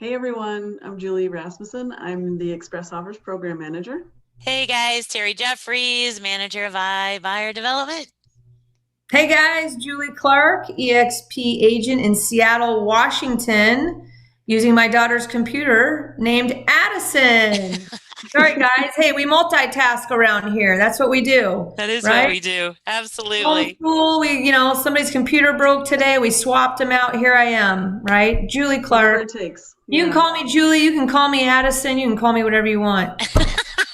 Hey everyone, I'm Julie Rasmussen. I'm the Express Offers Program Manager. Hey guys, Terry Jeffries, manager of Buyer Development. Hey guys, Julie Clark, EXP agent in Seattle, Washington, using my daughter's computer named Addison. Sorry guys, hey, we multitask around here. That's what we do, That is what right? we do. Absolutely. Homeschool, somebody's computer broke today. We swapped them out. Here I am, right? Julie Whatever Clark. it takes. You can Yeah. call me Julie. You can call me Addison. You can call me whatever you want,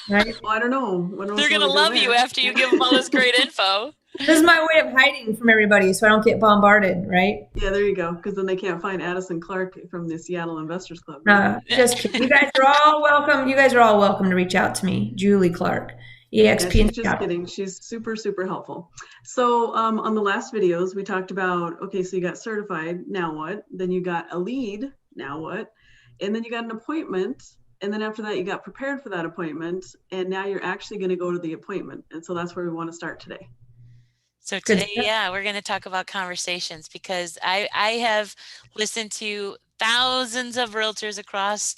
right? Well, I don't know. They're going to love you after you give them all this great info. This is my way of hiding from everybody so I don't get bombarded, right? Yeah, there you go. Because then they can't find Addison Clark from the Seattle Investors Club. Just kidding. You guys are all welcome. You guys are all welcome to reach out to me, Julie Clark, EXP. Yeah, she's just kidding. She's super, super helpful. So on the last videos, we talked about, okay, so you got certified, now what? Then you got a lead, now what? And then you got an appointment. And then after that, you got prepared for that appointment. And now you're actually going to go to the appointment. And so that's where we want to start today. So today, yeah, we're going to talk about conversations because I have listened to thousands of realtors across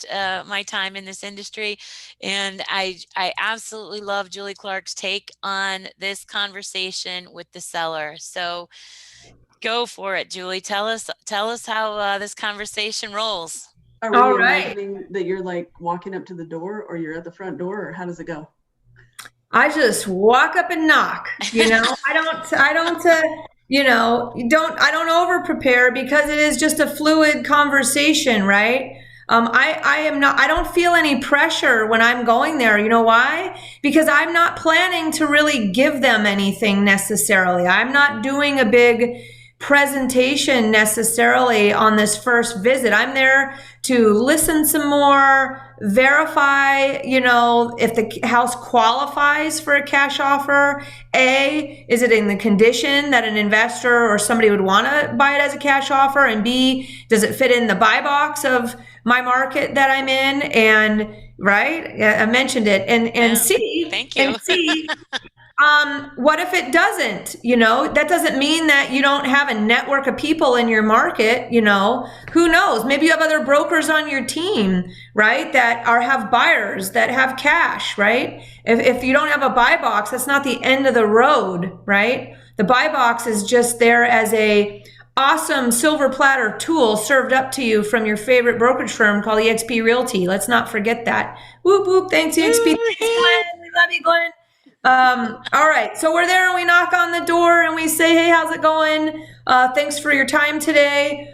my time in this industry, and I absolutely love Julie Clark's take on this conversation with the seller. So go for it, Julie. Tell us how this conversation rolls. Are you imagining that you're like walking up to the door, or you're at the front door, or how does it go? I just walk up and knock, I don't over prepare because it is just a fluid conversation, right? I don't feel any pressure when I'm going there. You know why? Because I'm not planning to really give them anything necessarily. I'm not doing a big presentation necessarily on this first visit. I'm there to listen some more, verify, if the house qualifies for a cash offer. A, is it in the condition that an investor or somebody would want to buy it as a cash offer? And B, does it fit in the buy box of my market that I'm in? And right, I mentioned it. And Yeah. C, Thank you. And C, what if it doesn't? That doesn't mean that you don't have a network of people in your market. Who knows? Maybe you have other brokers on your team, right? That have buyers that have cash, right? If you don't have a buy box, that's not the end of the road, right? The buy box is just there as a awesome silver platter tool served up to you from your favorite brokerage firm called eXp Realty. Let's not forget that. Whoop, whoop. Thanks, eXp. Thanks, Glenn. We love you, Glenn. All right. So we're there and we knock on the door and we say, hey, how's it going? Thanks for your time today.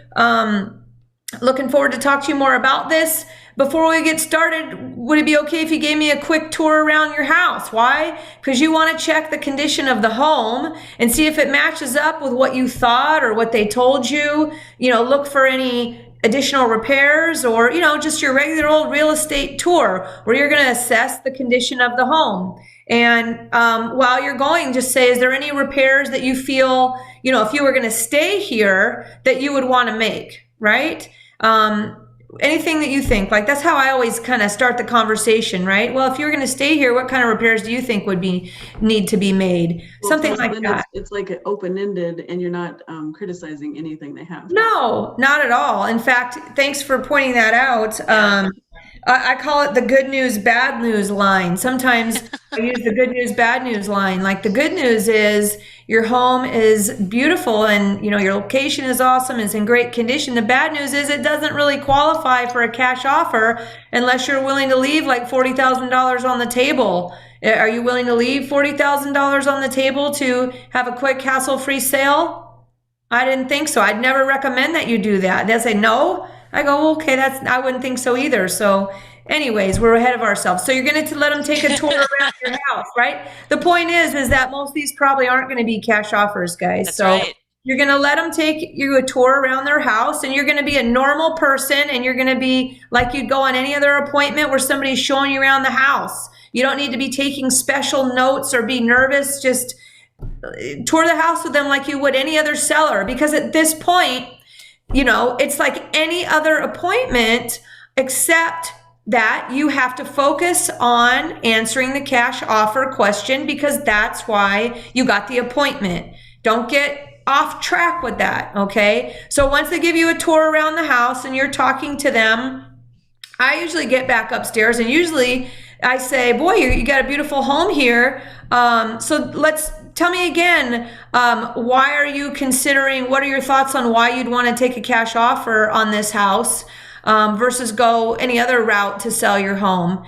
Looking forward to talk to you more about this. Before we get started, would it be okay if you gave me a quick tour around your house? Why? Because you want to check the condition of the home and see if it matches up with what you thought or what they told you. Look for any additional repairs or, just your regular old real estate tour where you're going to assess the condition of the home. And while you're going, just say, is there any repairs that you feel, if you were going to stay here, that you would want to make, right? Anything that you think, like that's how I always kind of start the conversation, right? Well, if you're going to stay here, what kind of repairs do you think would need to be made? Well, something like that. It's like open-ended and you're not criticizing anything they have. No, not at all. In fact, thanks for pointing that out. I call it the good news, bad news line. Sometimes I use the good news, bad news line. Like the good news is your home is beautiful and your location is awesome. It's in great condition. The bad news is it doesn't really qualify for a cash offer unless you're willing to leave like $40,000 on the table. Are you willing to leave $40,000 on the table to have a quick hassle-free sale? I didn't think so. I'd never recommend that you do that. They'll say no. I go, okay, I wouldn't think so either. So anyways, we're ahead of ourselves. So you're going to let them take a tour around your house, right? The point is that most of these probably aren't going to be cash offers, guys. That's so right. You're going to let them take you a tour around their house and you're going to be a normal person and you're going to be like you'd go on any other appointment where somebody's showing you around the house. You don't need to be taking special notes or be nervous. Just tour the house with them like you would any other seller, because at this point, it's like any other appointment, except that you have to focus on answering the cash offer question because that's why you got the appointment. Don't get off track with that, okay? So once they give you a tour around the house and you're talking to them, I usually get back upstairs, and usually I say, boy, you got a beautiful home here. So tell me again, why are you considering, what are your thoughts on why you'd want to take a cash offer on this house versus go any other route to sell your home?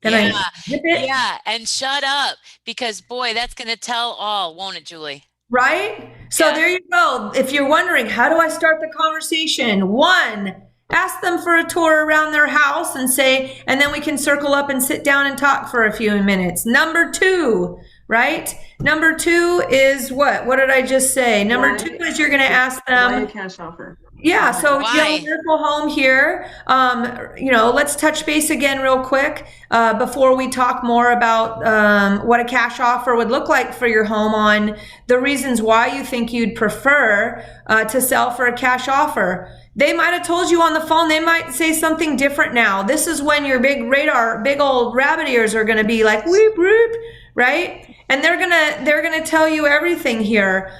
Then yeah, and shut up, because boy, that's going to tell all, won't it, Julie? Right? So there you go. If you're wondering, how do I start the conversation? One, ask them for a tour around their house and then we can circle up and sit down and talk for a few minutes. Number two, right? Number two is what? What did I just say? Number two is you're going to ask them. Why a cash offer? Yeah, so you have a wonderful home here. Let's touch base again real quick before we talk more about what a cash offer would look like for your home, on the reasons why you think you'd prefer to sell for a cash offer. They might have told you on the phone, they might say something different now. This is when your big old rabbit ears are going to be like, whoop, whoop, right? And they're going to tell you everything here.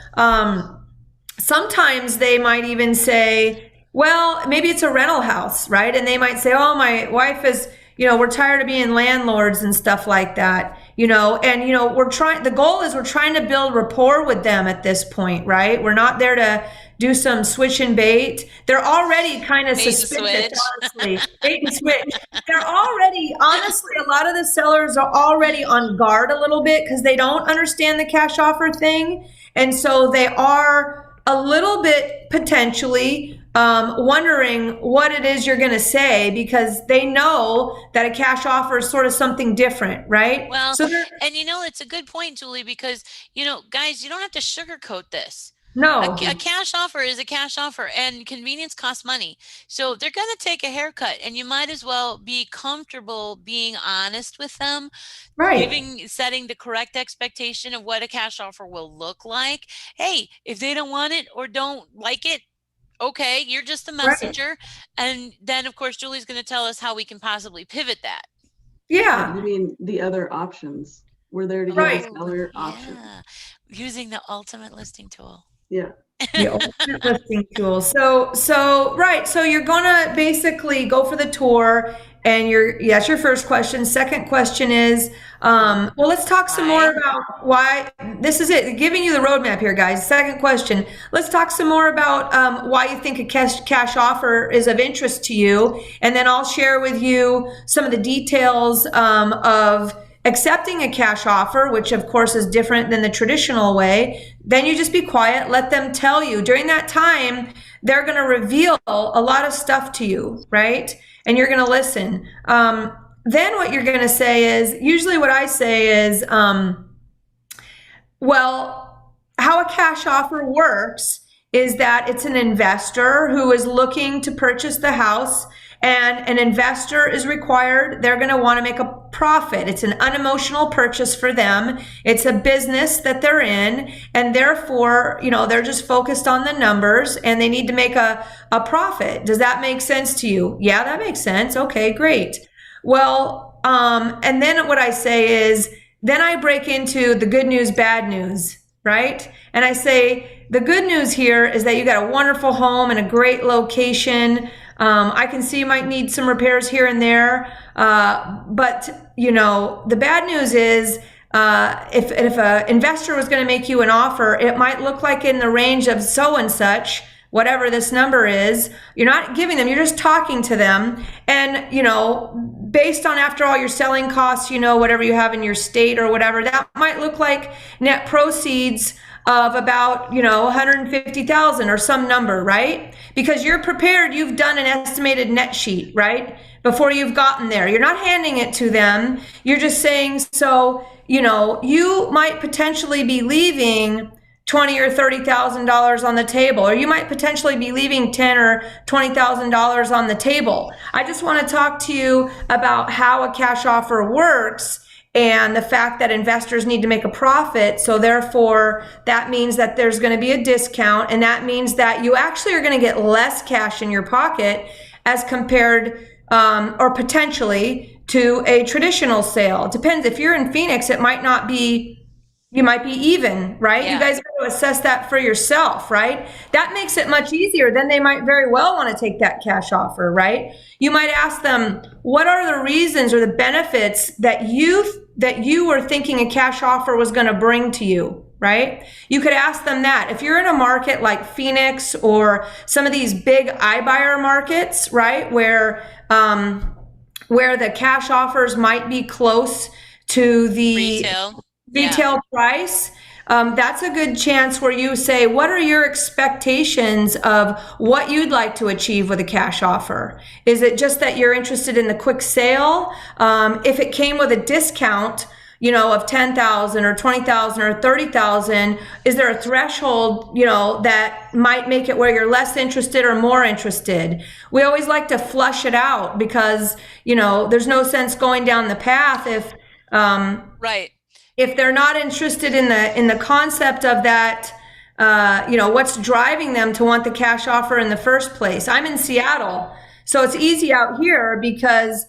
Sometimes they might even say, well, maybe it's a rental house, right? And they might say, oh, my wife is, we're tired of being landlords and stuff like that, and, the goal is we're trying to build rapport with them at this point, right? We're not there to do some switch and bait. They're already kind of suspicious, honestly. Bait and switch. They're already, honestly, a lot of the sellers are already on guard a little bit because they don't understand the cash offer thing. And so they are a little bit potentially wondering what it is you're going to say, because they know that a cash offer is sort of something different, right? Well, and it's a good point, Julie, because, guys, you don't have to sugarcoat this. No. A cash offer is a cash offer, and convenience costs money. So they're going to take a haircut, and you might as well be comfortable being honest with them, right? Setting the correct expectation of what a cash offer will look like. Hey, if they don't want it or don't like it, okay, you're just a messenger. Right. And then, of course, Julie's going to tell us how we can possibly pivot that. Yeah. You mean the other options? We're there to give seller options. Using the ultimate listing tool. Yeah. The ultimate listing tool. So you're gonna basically go for the tour, and that's your first question. Second question is, let's talk some more about why. This is it, giving you the roadmap here, guys. Second question, let's talk some more about why you think a cash offer is of interest to you, and then I'll share with you some of the details of accepting a cash offer, which of course is different than the traditional way. Then you just be quiet, let them tell you. During that time, they're going to reveal a lot of stuff to you, right? And you're going to listen. Then what you're going to say is, usually what I say is, how a cash offer works is that it's an investor who is looking to purchase the house, and an investor is required. They're going to want to make a profit. It's an unemotional purchase for them. It's a business that they're in, and therefore, they're just focused on the numbers, and they need to make a profit. Does that make sense to you? Yeah, that makes sense. Okay, great. Well, and then what I say is, then I break into the good news, bad news, right? And I say, the good news here is that you got a wonderful home in a great location. I can see you might need some repairs here and there. But the bad news is, if an investor was going to make you an offer, it might look like in the range of so and such, whatever this number is. You're not giving them, you're just talking to them. And, based on, after all your selling costs, whatever you have in your state or whatever, that might look like net proceeds of about, 150,000 or some number, right? Because you're prepared, you've done an estimated net sheet, right? Before you've gotten there. You're not handing it to them. You're just saying, so, you might potentially be leaving $20,000 or $30,000 on the table, or you might potentially be leaving $10,000 or $20,000 on the table. I just want to talk to you about how a cash offer works, and the fact that investors need to make a profit. So therefore, that means that there's going to be a discount, and that means that you actually are going to get less cash in your pocket as compared, or potentially, to a traditional sale. It depends. If you're in Phoenix, it might not be You might be even, right? Yeah. You guys got to assess that for yourself, right? That makes it much easier. Then they might very well want to take that cash offer, right? You might ask them, what are the reasons or the benefits that you were thinking a cash offer was going to bring to you, right? You could ask them that. If you're in a market like Phoenix or some of these big iBuyer markets, right, where the cash offers might be close to the retail price, that's a good chance where you say, what are your expectations of what you'd like to achieve with a cash offer? Is it just that you're interested in the quick sale? If it came with a discount, of 10,000 or 20,000 or 30,000, is there a threshold, that might make it where you're less interested or more interested? We always like to flush it out because, there's no sense going down the path if, right. If they're not interested in the concept of that, what's driving them to want the cash offer in the first place. I'm in Seattle, so it's easy out here because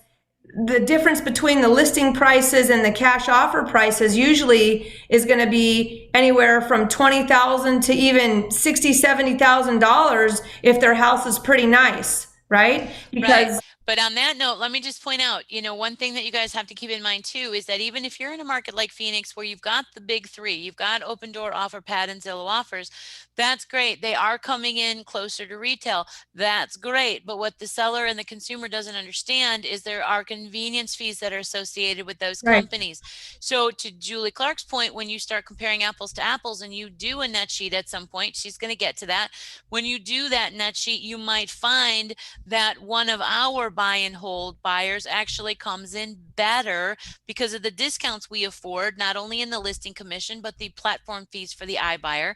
the difference between the listing prices and the cash offer prices usually is going to be anywhere from $20,000 to even $60,000, $70,000 if their house is pretty nice, right? Because right. But on that note, let me just point out, one thing that you guys have to keep in mind too is that even if you're in a market like Phoenix where you've got the big three, you've got Open Door, OfferPad, and Zillow Offers, that's great. They are coming in closer to retail. That's great. But what the seller and the consumer doesn't understand is there are convenience fees that are associated with those companies. So to Julie Clark's point, when you start comparing apples to apples and you do a net sheet at some point, she's going to get to that. When you do that net sheet, you might find that one of our buy and hold buyers actually comes in better because of the discounts we afford, not only in the listing commission, but the platform fees for the iBuyer.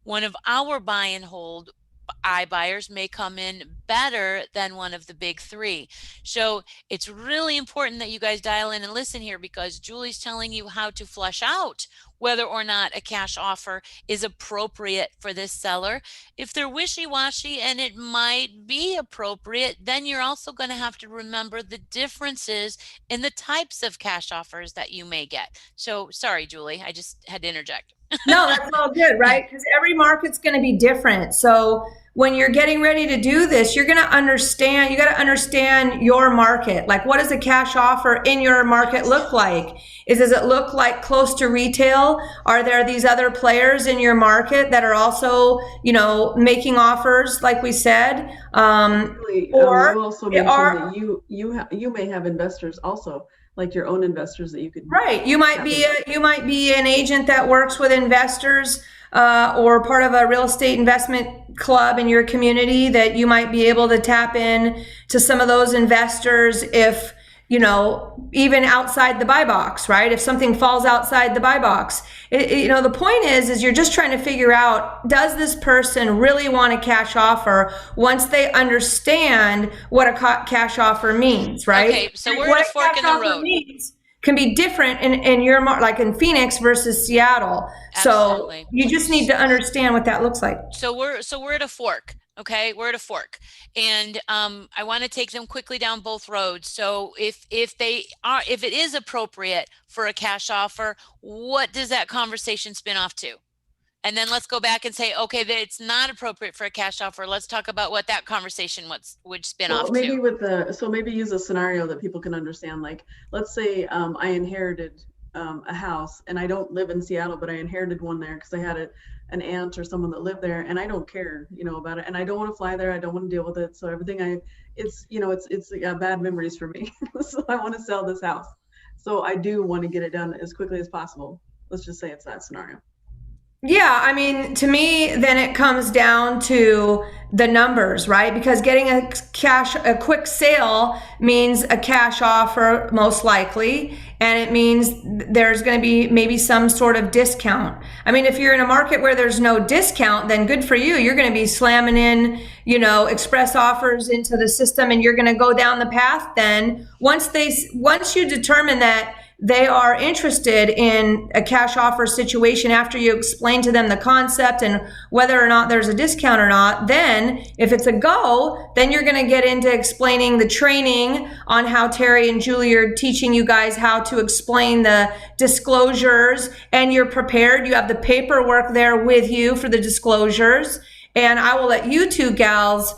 One of our buy and hold iBuyers may come in better than one of the big three. So it's really important that you guys dial in and listen here because Julie's telling you how to flush out whether or not a cash offer is appropriate for this seller. If they're wishy-washy and it might be appropriate, then you're also going to have to remember the differences in the types of cash offers that you may get. So sorry, Julie, I just had to interject. No, that's all good, right? Because every market's going to be different. So when you're getting ready to do this, you're going to understand, you got to understand your market. Like, what does a cash offer in your market look like? Does it look like close to retail? Are there these other players in your market that are also, making offers, like we said? You also mentioned that you may have investors also, like your own investors that you could. Right. You might be an agent that works with investors or part of a real estate investment club in your community that you might be able to tap in to some of those investors if, even outside the buy box, right? If something falls outside the buy box, the point is you're just trying to figure out, does this person really want a cash offer once they understand what a cash offer means, right? Okay, so we're at a fork in the road. Can be different in your like in Phoenix versus Seattle. Absolutely. So you just need to understand what that looks like. So we're at a fork. Okay, we're at a fork, and I want to take them quickly down both roads. So if it is appropriate for a cash offer, what does that conversation spin off to? And then let's go back and say, okay, that it's not appropriate for a cash offer. Let's talk about what that conversation would spin off maybe to. Maybe use a scenario that people can understand. Like, let's say I inherited a house, and I don't live in Seattle, but I inherited one there because I had an aunt or someone that lived there, and I don't care, about it, and I don't want to fly there. I don't want to deal with it. So everything it's bad memories for me. So I want to sell this house. So I do want to get it done as quickly as possible. Let's just say it's that scenario. Yeah, I mean, to me, then it comes down to the numbers, right? Because getting a quick sale means a cash offer, most likely, and it means there's going to be maybe some sort of discount. I mean, if you're in a market where there's no discount, then good for you. You're going to be slamming in, express offers into the system, and you're going to go down the path. Then once you determine that they are interested in a cash offer situation after you explain to them the concept and whether or not there's a discount or not, then if it's a go, then you're going to get into explaining the training on how Terry and Julie are teaching you guys how to explain the disclosures, and you're prepared. You have the paperwork there with you for the disclosures, and I will let you two gals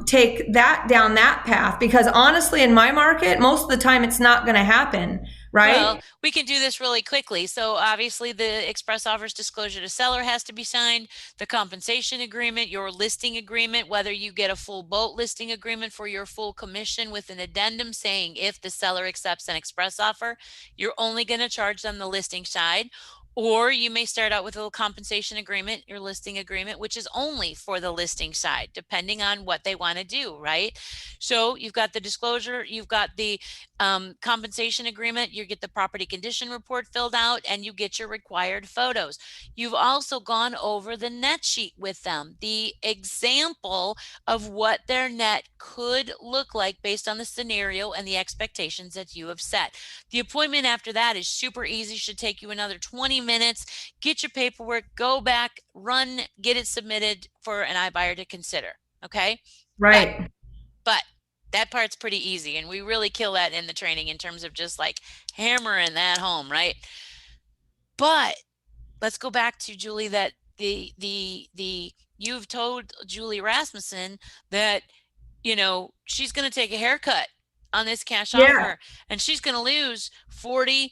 take that down that path, because honestly, in my market, most of the time it's not going to happen, right? Well, we can do this really quickly. So obviously the express offers disclosure to seller has to be signed, the compensation agreement, your listing agreement, whether you get a full boat listing agreement for your full commission with an addendum saying if the seller accepts an express offer, you're only going to charge them the listing side. Or you may start out with a little compensation agreement, your listing agreement, which is only for the listing side, depending on what they want to do, right? So you've got the disclosure, you've got the compensation agreement, you get the property condition report filled out, and you get your required photos. You've also gone over the net sheet with them, the example of what their net could look like based on the scenario and the expectations that you have set. The appointment after that is super easy, should take you another 20 minutes. Get your paperwork, go back, run, get it submitted for an iBuyer to consider. Okay. Right. But that part's pretty easy. And we really kill that in the training in terms of just like hammering that home. Right. But let's go back to Julie, that you've told Julie Rasmussen that, you know, she's going to take a haircut on this cash offer, and she's going to lose $40,000-$50,000,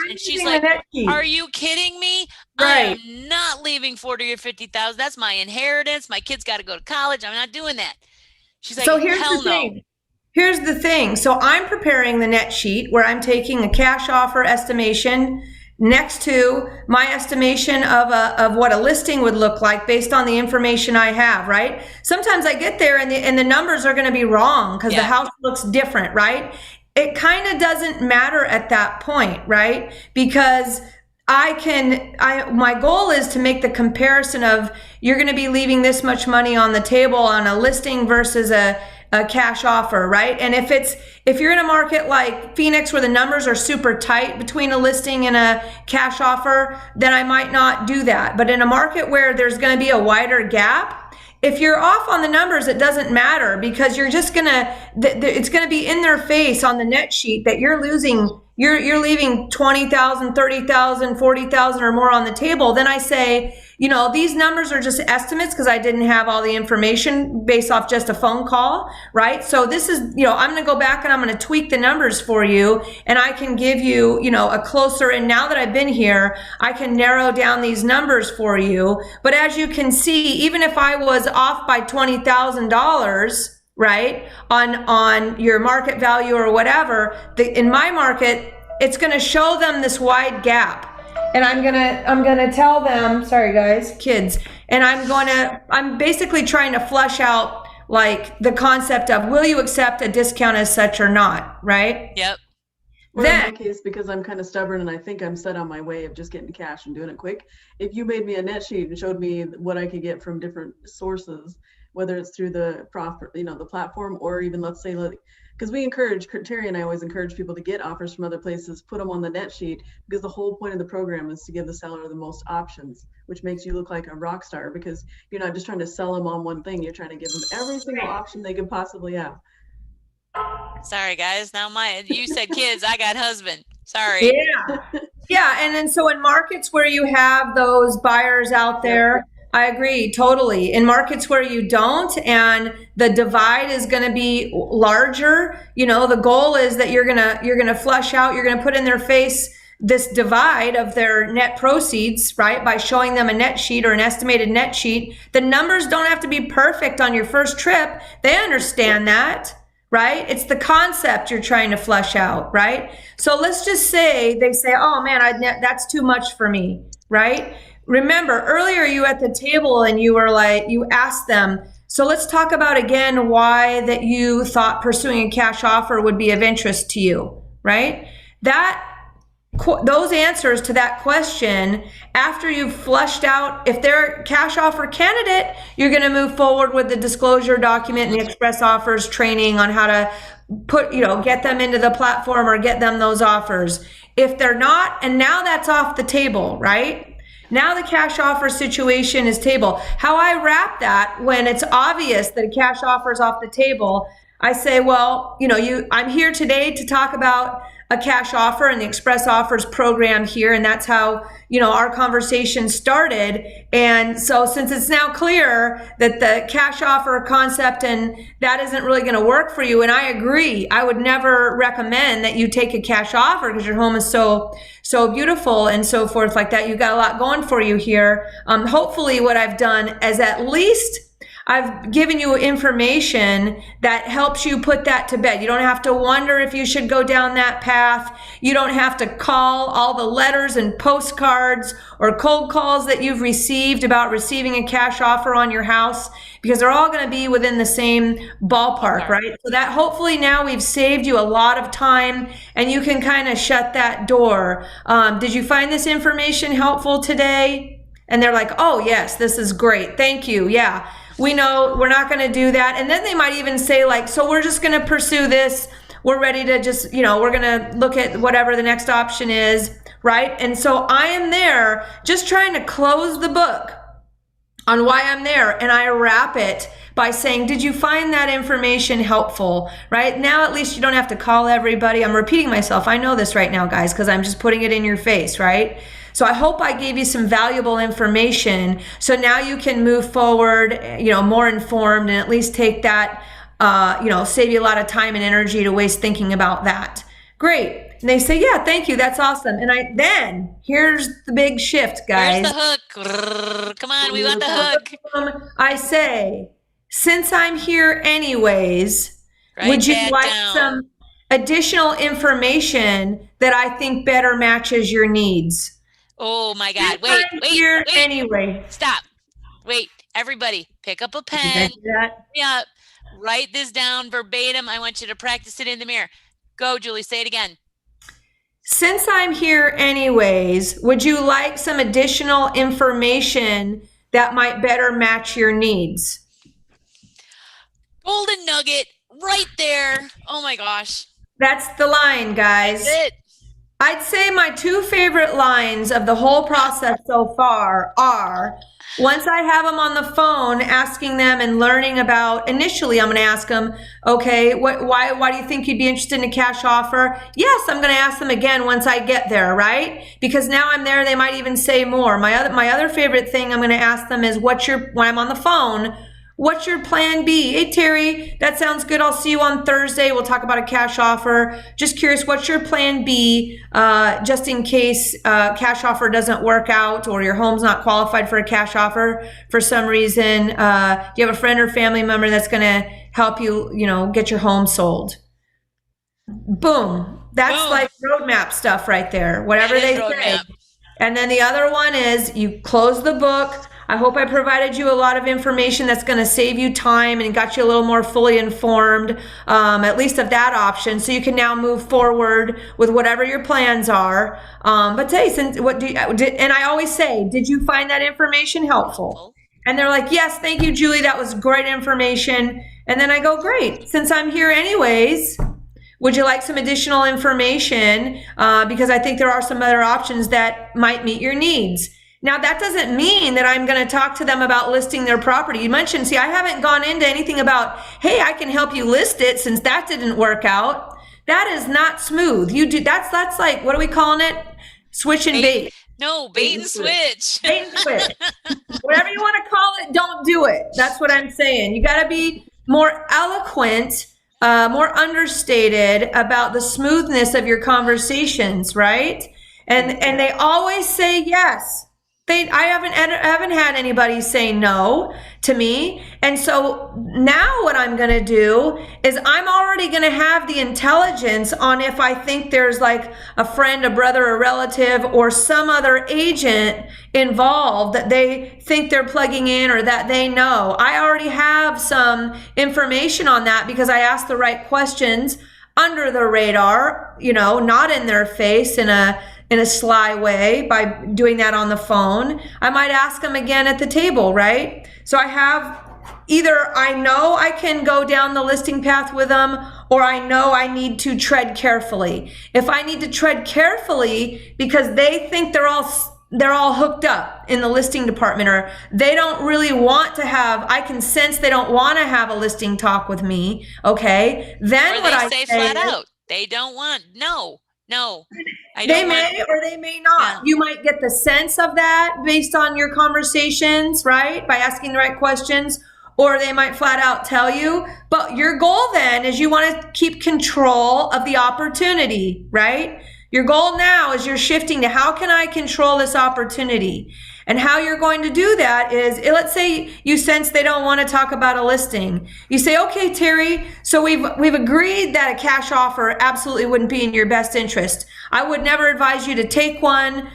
and she's like, "Are you kidding me? Right. I am not leaving $40,000 or $50,000. That's my inheritance. My kids got to go to college. I'm not doing that." She's like, "So here's hell the no." thing. Here's the thing. So I'm preparing the net sheet where I'm taking a cash offer estimation next to my estimation of what a listing would look like based on the information I have, right? Sometimes I get there and the numbers are going to be wrong because the house looks different, right? It kind of doesn't matter at that point, right? Because my goal is to make the comparison of, you're going to be leaving this much money on the table on a listing versus a cash offer, right? And if you're in a market like Phoenix where the numbers are super tight between a listing and a cash offer, then I might not do that. But in a market where there's going to be a wider gap, if you're off on the numbers, it doesn't matter, because you're just it's gonna be in their face on the net sheet that you're leaving 20,000, 30,000, 40,000 or more on the table. Then I say, you know, these numbers are just estimates because I didn't have all the information based off just a phone call, right? So this is, you know, I'm going to go back and I'm going to tweak the numbers for you, and I can give you, you know, a closer, and now that I've been here, I can narrow down these numbers for you. But as you can see, even if I was off by $20,000, right, on your market value or whatever, in my market, it's going to show them this wide gap. And I'm gonna tell them, sorry guys, kids, and I'm basically trying to flush out like the concept of, will you accept a discount as such or not, right? Yep. Or in my case, because I'm kind of stubborn and I think I'm set on my way of just getting cash and doing it quick, if you made me a net sheet and showed me what I could get from different sources, whether it's through the the platform, or even, let's say, like, because we encourage, Terry and I always encourage people to get offers from other places, put them on the net sheet, because the whole point of the program is to give the seller the most options, which makes you look like a rock star, because you're not just trying to sell them on one thing, you're trying to give them every single option they could possibly have. Sorry guys, now you said kids, I got husband. Sorry. Yeah, and then so in markets where you have those buyers out there, I agree totally. In markets where you don't, and the divide is going to be larger, you know, the goal is that you're going to flush out, you're going to put in their face this divide of their net proceeds, right? By showing them a net sheet or an estimated net sheet. The numbers don't have to be perfect on your first trip. They understand that, right? It's the concept you're trying to flush out, right? So let's just say they say, "Oh man, that's too much for me," right? Remember, earlier you at the table and you were like, you asked them, so let's talk about again why that you thought pursuing a cash offer would be of interest to you, right? That those answers to that question, after you've flushed out, if they're a cash offer candidate, you're going to move forward with the disclosure document and the express offers training on how to get them into the platform or get them those offers. If they're not, and now that's off the table, right? Now the cash offer situation is table. How I wrap that when it's obvious that a cash offer is off the table, I say, well, I'm here today to talk about a cash offer and the express offers program here. And that's how, our conversation started. And so since it's now clear that the cash offer concept and that isn't really going to work for you, and I agree, I would never recommend that you take a cash offer because your home is so beautiful and so forth like that. You've got a lot going for you here. Hopefully what I've done is at least I've given you information that helps you put that to bed. You don't have to wonder if you should go down that path. You don't have to call all the letters and postcards or cold calls that you've received about receiving a cash offer on your house, because they're all going to be within the same ballpark, right? So that hopefully now we've saved you a lot of time and you can kind of shut that door. Did you find this information helpful today? And they're like, oh yes, this is great. Thank you. Yeah. We know we're not going to do that. And then they might even say like, so we're just going to pursue this. We're ready to just, we're going to look at whatever the next option is, right? And so I am there just trying to close the book on why I'm there. And I wrap it by saying, did you find that information helpful, right? Now, at least you don't have to call everybody. I'm repeating myself. I know this right now, guys, because I'm just putting it in your face, right? So I hope I gave you some valuable information. So now you can move forward, more informed, and at least take that, save you a lot of time and energy to waste thinking about that. Great. And they say, yeah, thank you. That's awesome. And then here's the big shift, guys. Here's the hook. Come on, we want the hook. I say, since I'm here anyways, would you like some additional information that I think better matches your needs? Oh my God. Wait. Anyway. Stop. Wait, everybody, pick up a pen. Yeah. Write this down verbatim. I want you to practice it in the mirror. Go, Julie, say it again. Since I'm here anyways, would you like some additional information that might better match your needs? Golden nugget right there. Oh my gosh. That's the line, guys. That's it. I'd say my two favorite lines of the whole process so far are, once I have them on the phone, asking them and learning about, initially I'm going to ask them, okay, why do you think you'd be interested in a cash offer? Yes, I'm going to ask them again once I get there, right? Because now I'm there, they might even say more. My other favorite thing I'm going to ask them is, when I'm on the phone, what's your plan B? Hey, Terry, that sounds good. I'll see you on Thursday. We'll talk about a cash offer. Just curious, what's your plan B, just in case cash offer doesn't work out or your home's not qualified for a cash offer for some reason? Do you have a friend or family member that's going to help you, get your home sold? Boom. That's like roadmap stuff right there, whatever they say. And then the other one is you close the book. I hope I provided you a lot of information that's going to save you time and got you a little more fully informed, at least of that option. So you can now move forward with whatever your plans are. But say, and I always say, did you find that information helpful? And they're like, yes, thank you, Julie. That was great information. And then I go, great. Since I'm here anyways, would you like some additional information? Because I think there are some other options that might meet your needs. Now, that doesn't mean that I'm going to talk to them about listing their property. You mentioned, I haven't gone into anything about, hey, I can help you list it since that didn't work out. That is not smooth. That's like, what are we calling it? Switch and bait. No, bait and switch. Bait and switch. Whatever you want to call it, don't do it. That's what I'm saying. You got to be more eloquent, more understated about the smoothness of your conversations, right? And they always say yes. I haven't had anybody say no to me. And so now what I'm going to do is I'm already going to have the intelligence on if I think there's like a friend, a brother, a relative, or some other agent involved that they think they're plugging in or that they know. I already have some information on that because I asked the right questions under the radar, not in their face in a in a sly way by doing that on the phone. I might ask them again at the table, right? So I have either I know I can go down the listing path with them, or I know I need to tread carefully. If I need to tread carefully because they think they're all hooked up in the listing department, or they don't really want to have, I can sense they don't want to have a listing talk with me, okay? Then or what they I say say flat is, out, they don't want, no, they may or they may not. Yeah. You might get the sense of that based on your conversations, right? By asking the right questions, or they might flat out tell you. But your goal then is you want to keep control of the opportunity, right? Your goal now is you're shifting to how can I control this opportunity? And how you're going to do that is, let's say you sense they don't want to talk about a listing. You say, okay, Terry, so we've agreed that a cash offer absolutely wouldn't be in your best interest. I would never advise you to take one.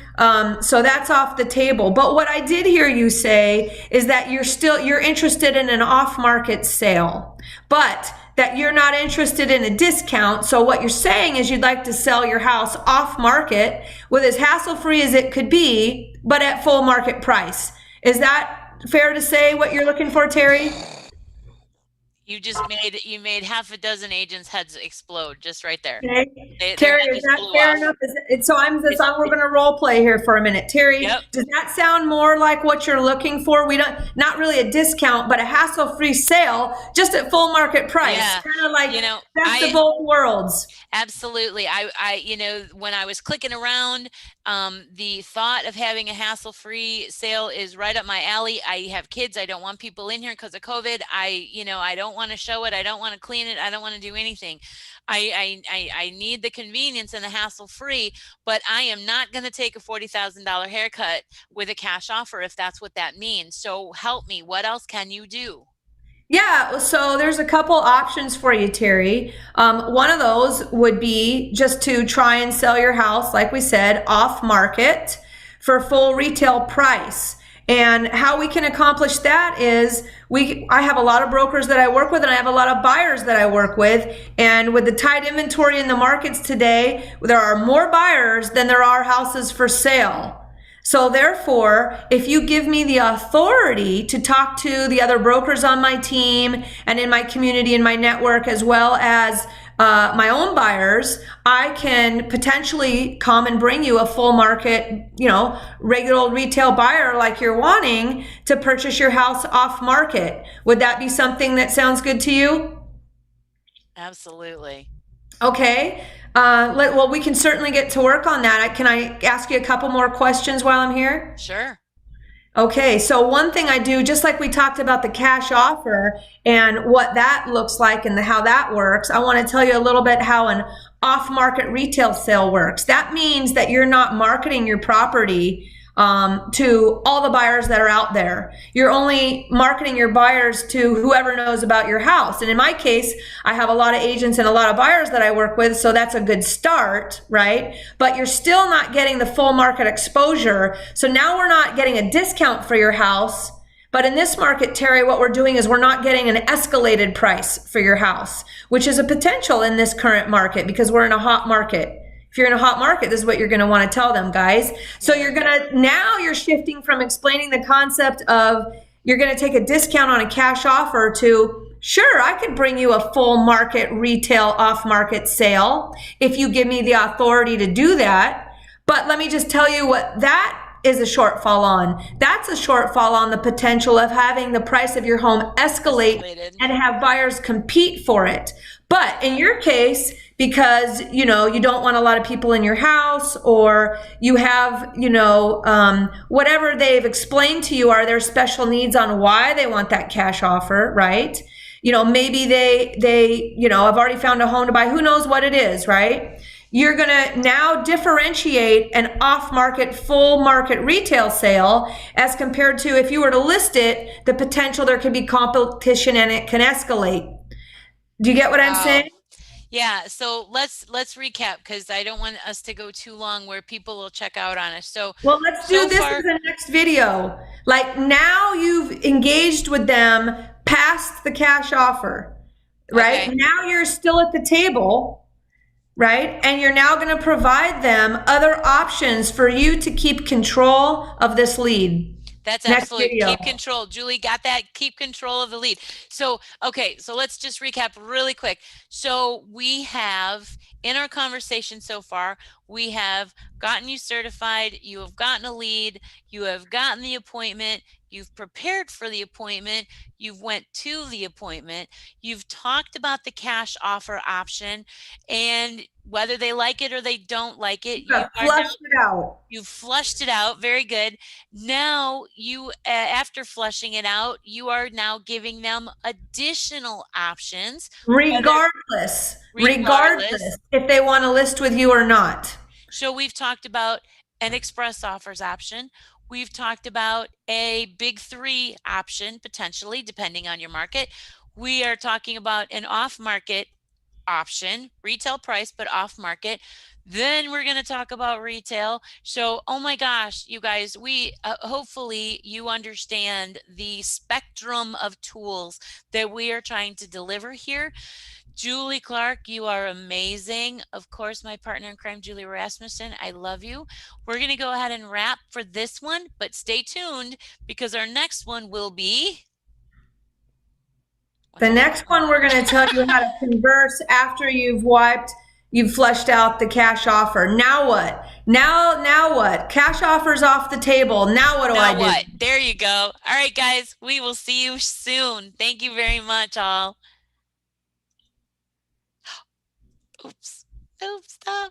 So that's off the table. But what I did hear you say is that you're interested in an off-market sale, but that you're not interested in a discount. So what you're saying is you'd like to sell your house off market with as hassle-free as it could be, but at full market price. Is that fair to say what you're looking for, Terry? You made half a dozen agents' heads explode just right there. Okay. Terry, is that fair enough? We're going to role play here for a minute. Terry, Yep. Does that sound more like what you're looking for? Not really a discount, but a hassle-free sale, just at full market price. Yeah. Kind of like best of both worlds. Absolutely. When I was clicking around, the thought of having a hassle-free sale is right up my alley. I have kids. I don't want people in here because of COVID. I don't want to show it. I don't want to clean it. I don't want to do anything. I need the convenience and the hassle-free, but I am not going to take a $40,000 haircut with a cash offer if that's what that means. So help me. What else can you do? Yeah, so there's a couple options for you, Terry. One of those would be just to try and sell your house, like we said, off market for full retail price. And how we can accomplish that is I have a lot of brokers that I work with, and I have a lot of buyers that I work with. And with the tight inventory in the markets today, there are more buyers than there are houses for sale. So therefore, if you give me the authority to talk to the other brokers on my team and in my community and my network, as well as my own buyers, I can potentially come and bring you a full market, regular retail buyer like you're wanting to purchase your house off market. Would that be something that sounds good to you? Absolutely. Okay. Well, we can certainly get to work on that. Can I ask you a couple more questions while I'm here? Sure. Okay, so one thing I do, just like we talked about the cash offer and what that looks like and how that works, I want to tell you a little bit how an off-market retail sale works. That means that you're not marketing your property to all the buyers that are out there. You're only marketing your buyers to whoever knows about your house. And in my case, I have a lot of agents and a lot of buyers that I work with, so that's a good start, right? But you're still not getting the full market exposure. So now we're not getting a discount for your house. But in this market, Terry, what we're doing is we're not getting an escalated price for your house, which is a potential in this current market because we're in a hot market. If you're in a hot market, this is what you're going to want to tell them, guys. So now you're shifting from explaining the concept of you're going to take a discount on a cash offer to, sure, I could bring you a full market retail off market sale if you give me the authority to do that. But let me just tell you what that is a shortfall on. That's a shortfall on the potential of having the price of your home escalate and have buyers compete for it. But in your case, because, you don't want a lot of people in your house, or you have, whatever they've explained to you are their special needs on why they want that cash offer, right? Maybe they have already found a home to buy, who knows what it is, right? You're going to now differentiate an off-market, full market retail sale as compared to if you were to list it, the potential there could be competition and it can escalate. Do you get what I'm saying? Yeah, so let's recap because I don't want us to go too long where people will check out on us. Well, let's do this as the next video. Like now you've engaged with them past the cash offer, right? Okay. Now you're still at the table. right? And you're now going to provide them other options for you to keep control of this lead. That's Next absolutely video. keep control. Julie got that. Keep control of the lead. So, okay, so let's just recap really quick. So we have in our conversation so far, we have gotten you certified, you have gotten a lead, you have gotten the appointment, you've prepared for the appointment, you've went to the appointment, you've talked about the cash offer option, and whether they like it or they don't like it, you are now, flushed it out. you've flushed it out. Very good. Now you, after flushing it out, you are now giving them additional options. Regardless if they want to list with you or not. So we've talked about an express offers option. We've talked about a big three option, potentially, depending on your market. We are talking about an off market option, retail price, but off market. Then we're going to talk about retail. So, oh my gosh, you guys, we hopefully you understand the spectrum of tools that we are trying to deliver here. Julie Clark, you are amazing. Of course, my partner in crime, Julie Rasmussen, I love you. We're going to go ahead and wrap for this one, but stay tuned because our next one will be. The next one, we're going to tell you how to converse after you've flushed out the cash offer. Now what? Now what? Cash offer's off the table. Now what do I do? There you go. All right, guys, we will see you soon. Thank you very much, all. Oops, stop.